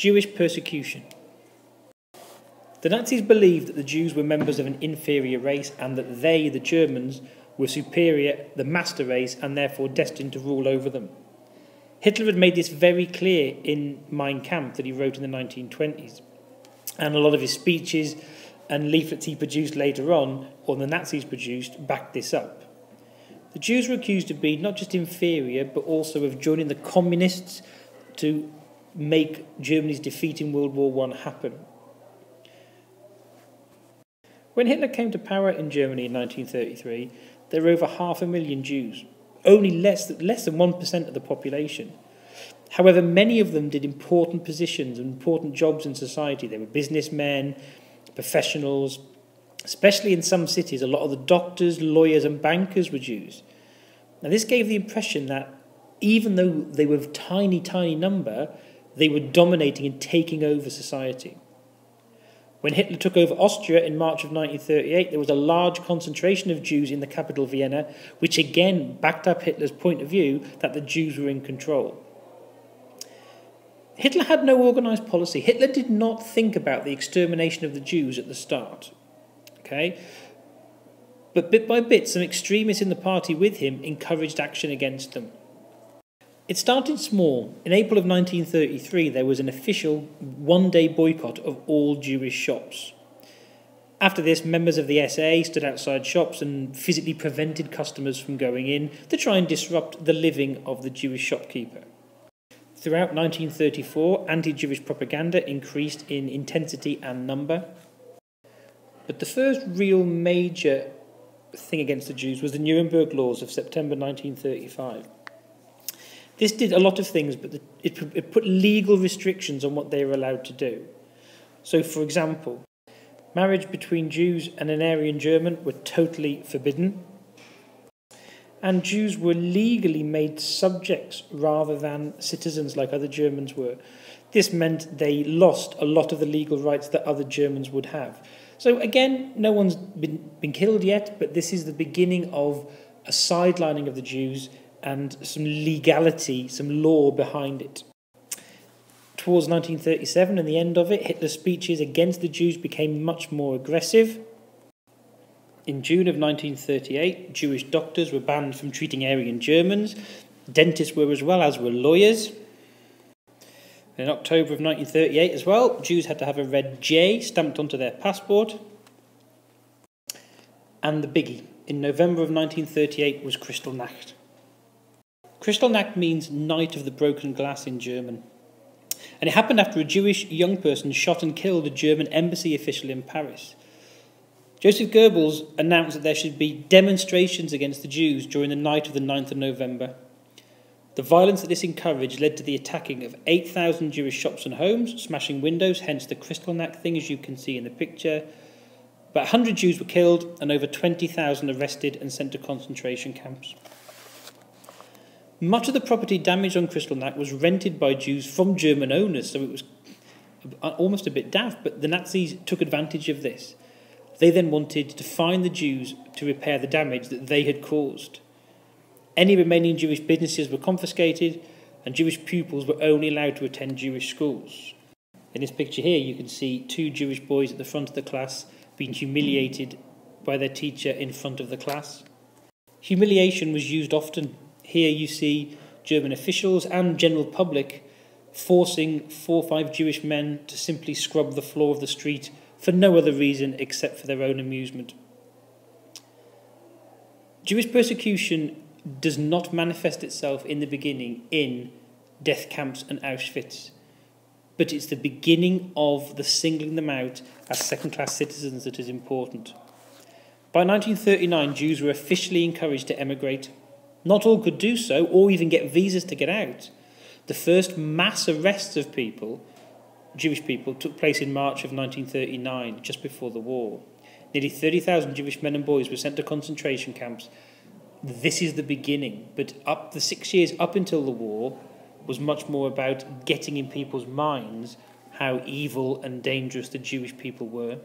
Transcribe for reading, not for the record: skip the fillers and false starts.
Jewish persecution. The Nazis believed that the Jews were members of an inferior race and that they, the Germans, were superior, the master race, and therefore destined to rule over them. Hitler had made this very clear in Mein Kampf that he wrote in the 1920s. And a lot of his speeches and leaflets he produced later on, or the Nazis produced, backed this up. The Jews were accused of being not just inferior, but also of joining the communists to make Germany's defeat in World War I happen. When Hitler came to power in Germany in 1933, there were over 500,000 Jews, only less than 1% of the population. However, many of them did important positions and important jobs in society. They were businessmen, professionals, especially in some cities. A lot of the doctors, lawyers and bankers were Jews. Now this gave the impression that even though they were a tiny, tiny number, they were dominating and taking over society. When Hitler took over Austria in March of 1938, there was a large concentration of Jews in the capital Vienna, which again backed up Hitler's point of view that the Jews were in control. Hitler had no organised policy. Hitler did not think about the extermination of the Jews at the start. Okay? But bit by bit, some extremists in the party with him encouraged action against them. It started small. In April of 1933, there was an official one-day boycott of all Jewish shops. After this, members of the SA stood outside shops and physically prevented customers from going in to try and disrupt the living of the Jewish shopkeeper. Throughout 1934, anti-Jewish propaganda increased in intensity and number. But the first real major thing against the Jews was the Nuremberg Laws of September 1935. This did a lot of things, but it put legal restrictions on what they were allowed to do. So, for example, marriage between Jews and an Aryan German were totally forbidden, and Jews were legally made subjects rather than citizens like other Germans were. This meant they lost a lot of the legal rights that other Germans would have. So again, no one's been killed yet, but this is the beginning of a sidelining of the Jews and some legality, some law behind it. Towards 1937 and the end of it, Hitler's speeches against the Jews became much more aggressive. In June of 1938, Jewish doctors were banned from treating Aryan Germans. Dentists were as well, as were lawyers. In October of 1938 as well, Jews had to have a red J stamped onto their passport. And the biggie, in November of 1938 was Kristallnacht. Kristallnacht means Night of the Broken Glass in German. And it happened after a Jewish young person shot and killed a German embassy official in Paris. Joseph Goebbels announced that there should be demonstrations against the Jews during the night of the 9th of November. The violence that this encouraged led to the attacking of 8,000 Jewish shops and homes, smashing windows, hence the Kristallnacht thing as you can see in the picture. About 100 Jews were killed and over 20,000 arrested and sent to concentration camps. Much of the property damaged on Kristallnacht was rented by Jews from German owners, so it was almost a bit daft, but the Nazis took advantage of this. They then wanted to fine the Jews to repair the damage that they had caused. Any remaining Jewish businesses were confiscated, and Jewish pupils were only allowed to attend Jewish schools. In this picture here, you can see two Jewish boys at the front of the class being humiliated by their teacher in front of the class. Humiliation was used often. Here you see German officials and general public forcing 4 or 5 Jewish men to simply scrub the floor of the street for no other reason except for their own amusement. Jewish persecution does not manifest itself in the beginning in death camps and Auschwitz, but it's the beginning of the singling them out as second-class citizens that is important. By 1939, Jews were officially encouraged to emigrate. Not all could do so, or even get visas to get out. The first mass arrests of people, Jewish people, took place in March of 1939, just before the war. Nearly 30,000 Jewish men and boys were sent to concentration camps. This is the beginning, but the 6 years up until the war was much more about getting in people's minds how evil and dangerous the Jewish people were.